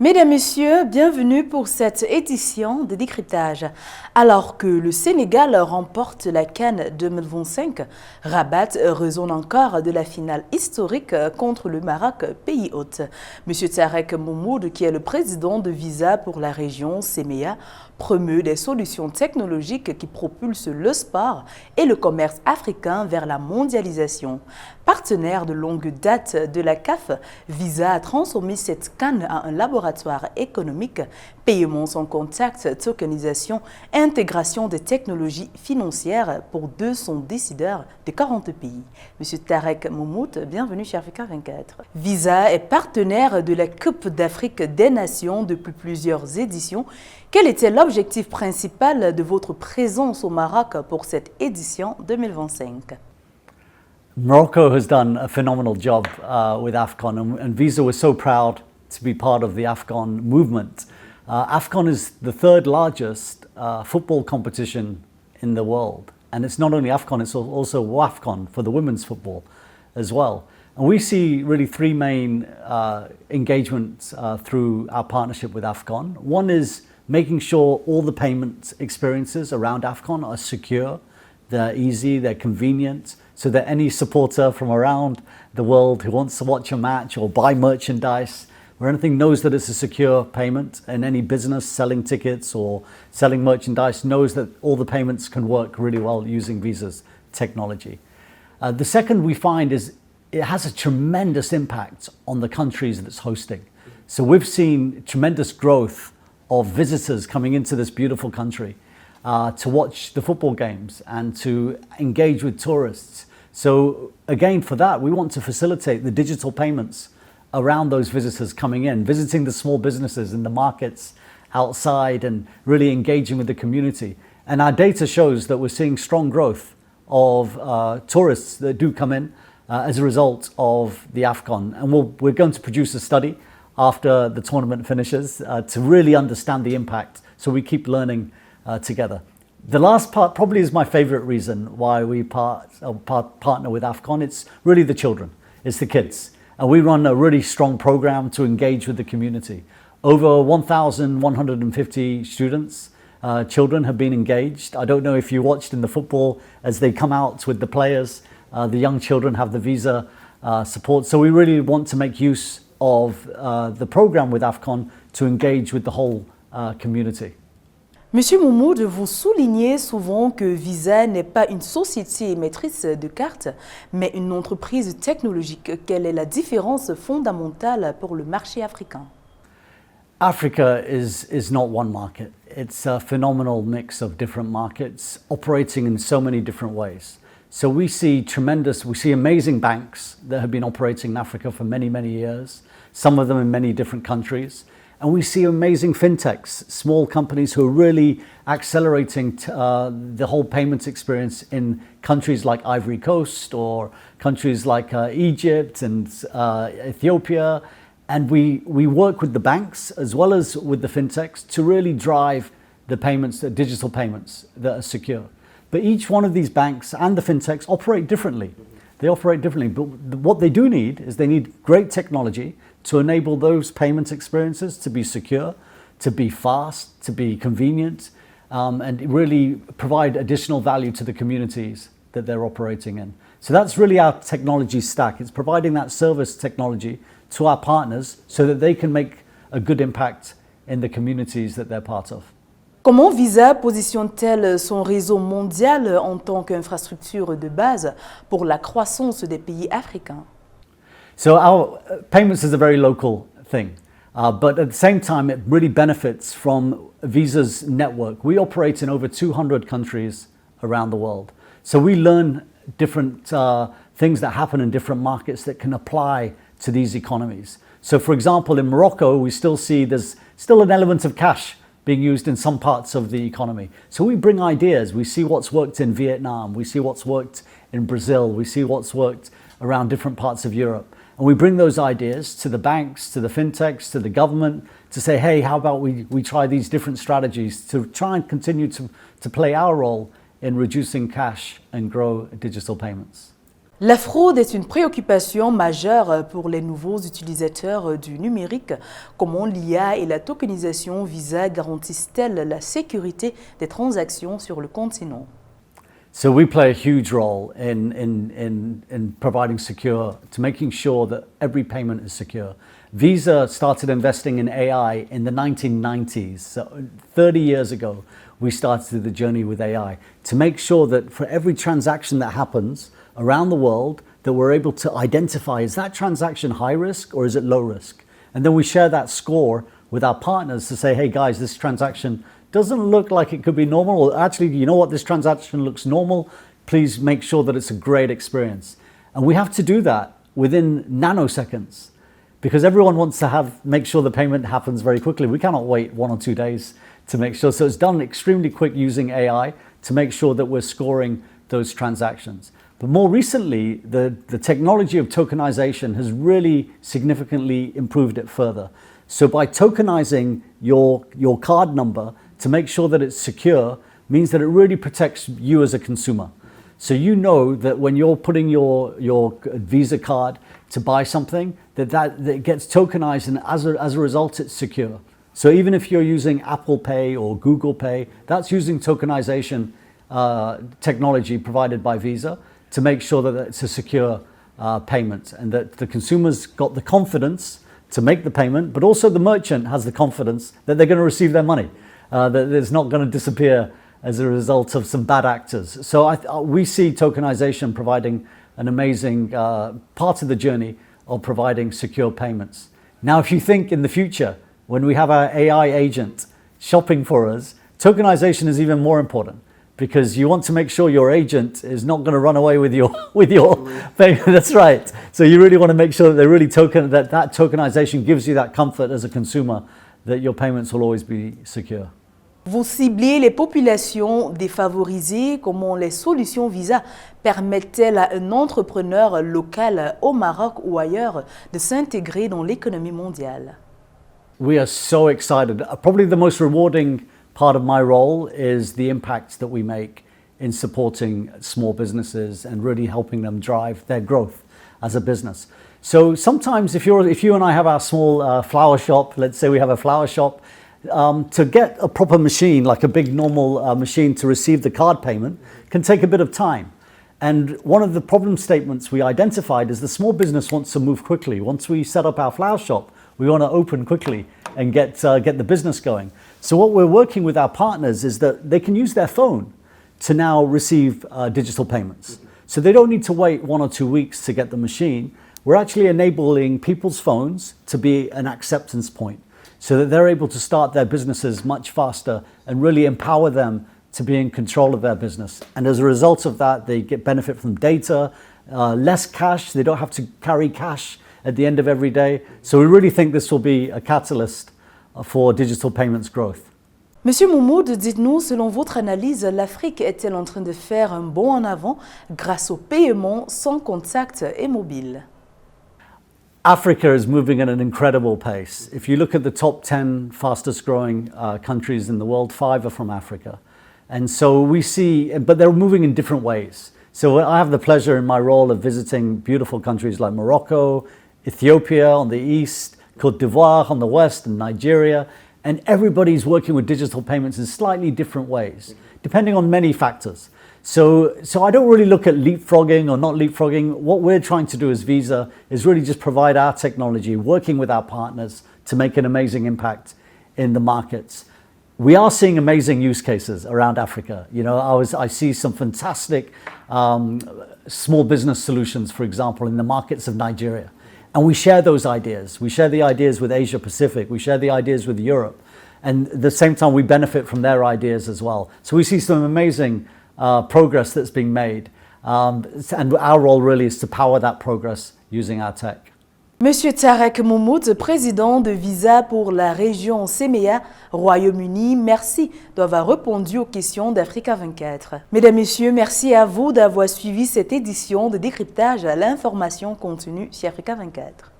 Mesdames, Messieurs, bienvenue pour cette édition de Décryptage. Alors que le Sénégal remporte la CAN 2025, Rabat résonne encore de la finale historique contre le Maroc, pays hôte. Monsieur Tareq MUHMOOD, qui est le président de Visa pour la région CEMEA, promeut des solutions technologiques qui propulsent le sport et le commerce africain vers la mondialisation. Partenaire de longue date de la CAF, Visa a transformé cette CAN en un laboratoire économique, paiements sans contact, tokenisation, intégration des technologies financières pour 200 décideurs de 40 pays. Monsieur Tareq MUHMOOD, bienvenue chez Africains 24. Visa est partenaire de la Coupe d'Afrique des Nations depuis plusieurs éditions. Quel était l'objectif principal de votre présence au Maroc pour cette édition 2025? Morocco has done a phenomenal job with AFCON, and Visa was so proud to be part of the AFCON movement. AFCON is the third largest football competition in the world, and it's not only AFCON, it's also WAFCON for the women's football as well. And we see really three main engagements through our partnership with AFCON. One is making sure all the payment experiences around AFCON are secure, they're easy, they're convenient, so that any supporter from around the world who wants to watch a match or buy merchandise or anything knows that it's a secure payment, and any business selling tickets or selling merchandise knows that all the payments can work really well using Visa's technology. The second we find is it has a tremendous impact on the countries that it's hosting. So we've seen tremendous growth of visitors coming into this beautiful country to watch the football games and to engage with tourists. So again, for that, we want to facilitate the digital payments around those visitors coming in, visiting the small businesses in the markets outside and really engaging with the community. And our data shows that we're seeing strong growth of tourists that do come in as a result of the AFCON. And we're going to produce a study after the tournament finishes to really understand the impact, so we keep learning together. The last part probably is my favorite reason why we partner with AFCON. It's really the children, it's the kids. And we run a really strong program to engage with the community. Over 1,150 students, children have been engaged. I don't know if you watched in the football as they come out with the players, the young children have the Visa support. So we really want to make use of the program with AFCON to engage with the whole community. Monsieur MUHMOOD, vous soulignez souvent que Visa n'est pas une société émettrice de cartes, mais une entreprise technologique. Quelle est la différence fondamentale pour le marché africain? Africa is not one market. It's a phenomenal mix of different markets operating in so many different ways. So we see amazing banks that have been operating in Africa for many, many years, some of them in many different countries. And we see amazing fintechs, small companies who are really accelerating the whole payments experience in countries like Ivory Coast or countries like Egypt and Ethiopia. And we work with the banks as well as with the fintechs to really drive the payments, the digital payments that are secure. But each one of these banks and the fintechs operate differently. They operate differently, but what they do need is they need great technology to enable those payment experiences to be secure, to be fast, to be convenient, and really provide additional value to the communities that they're operating in. So that's really our technology stack. It's providing that service technology to our partners so that they can make a good impact in the communities that they're part of. Comment Visa positionne-t-elle son réseau mondial en tant qu'infrastructure de base pour la croissance des pays africains? So our payments is a very local thing, but at the same time it really benefits from Visa's network. We operate in over 200 countries around the world. So we learn different things that happen in different markets that can apply to these economies. So for example, in Morocco, we still see there's still an element of cash being used in some parts of the economy. So we bring ideas, we see what's worked in Vietnam, we see what's worked in Brazil, we see what's worked around different parts of Europe. And we bring those ideas to the banks, to the fintechs, to the government to say, hey, how about we try these different strategies to try and continue to play our role in reducing cash and grow digital payments. La fraude est une préoccupation majeure pour les nouveaux utilisateurs du numérique. Comment l'IA et la tokenisation Visa garantissent-elles la sécurité des transactions sur le continent? So we play a huge role in providing secure, to making sure that every payment is secure. Visa started investing in AI in the 1990s, so 30 years ago we started the journey with AI to make sure that for every transaction that happens around the world that we're able to identify, is that transaction high risk or is it low risk? And then we share that score with our partners to say, hey guys, this transaction doesn't look like it could be normal, or actually, you know what, this transaction looks normal, please make sure that it's a great experience. And we have to do that within nanoseconds because everyone wants to make sure the payment happens very quickly. We cannot wait 1 or 2 days to make sure. So it's done extremely quick using AI to make sure that we're scoring those transactions. But more recently, the technology of tokenization has really significantly improved it further. So by tokenizing your card number to make sure that it's secure means that it really protects you as a consumer. So you know that when you're putting your Visa card to buy something, that it gets tokenized, and as a result, it's secure. So even if you're using Apple Pay or Google Pay, that's using tokenization technology provided by Visa to make sure that it's a secure payment and that the consumer's got the confidence to make the payment, but also the merchant has the confidence that they're going to receive their money, that it's not going to disappear as a result of some bad actors. So we see tokenization providing an amazing part of the journey of providing secure payments. Now, if you think in the future, when we have our AI agent shopping for us, tokenization is even more important because you want to make sure your agent is not going to run away with your payment. That's right. So you really want to make sure that they're really that tokenization gives you that comfort as a consumer that your payments will always be secure. Vous ciblez les populations défavorisées. Comment les solutions Visa permettent-elles à un entrepreneur local au Maroc ou ailleurs de s'intégrer dans l'économie mondiale? We are so excited. Probably the most rewarding part of my role is the impact that we make in supporting small businesses and really helping them drive their growth as a business. So sometimes if you and I have our small flower shop, let's say we have a flower shop, to get a proper machine, like a big normal machine to receive the card payment can take a bit of time. And one of the problem statements we identified is the small business wants to move quickly. Once we set up our flower shop, we want to open quickly and get the business going. So what we're working with our partners is that they can use their phone to now receive digital payments. So they don't need to wait 1 or 2 weeks to get the machine. We're actually enabling people's phones to be an acceptance point so that they're able to start their businesses much faster and really empower them to be in control of their business. And as a result of that, they get benefit from data, less cash. They don't have to carry cash at the end of every day. So we really think this will be a catalyst for digital payments growth. Monsieur MUHMOOD, dites-nous, selon votre analyse, l'Afrique est-elle en train de faire un bond en avant grâce aux paiements sans contact et mobile? Africa is moving at an incredible pace. If you look at the top 10 fastest growing countries in the world, 5 are from Africa. And so we see, but they're moving in different ways. So I have the pleasure in my role of visiting beautiful countries like Morocco, Ethiopia on the east, Côte d'Ivoire on the west, and Nigeria. And everybody's working with digital payments in slightly different ways, depending on many factors. So I don't really look at leapfrogging or not leapfrogging. What we're trying to do as Visa is really just provide our technology, working with our partners to make an amazing impact in the markets. We are seeing amazing use cases around Africa. You know, I see some fantastic small business solutions, for example, in the markets of Nigeria. And we share those ideas. We share the ideas with Asia Pacific. We share the ideas with Europe. And at the same time, we benefit from their ideas as well. So we see some amazing progress that's being made. And our role really is to power that progress using our tech. Monsieur Tareq MUHMOOD, président de Visa pour la région CEMEA, Royaume-Uni, merci d'avoir répondu aux questions d'Africa 24. Mesdames, Messieurs, merci à vous d'avoir suivi cette édition de Décryptage à l'information contenue chez Africa 24.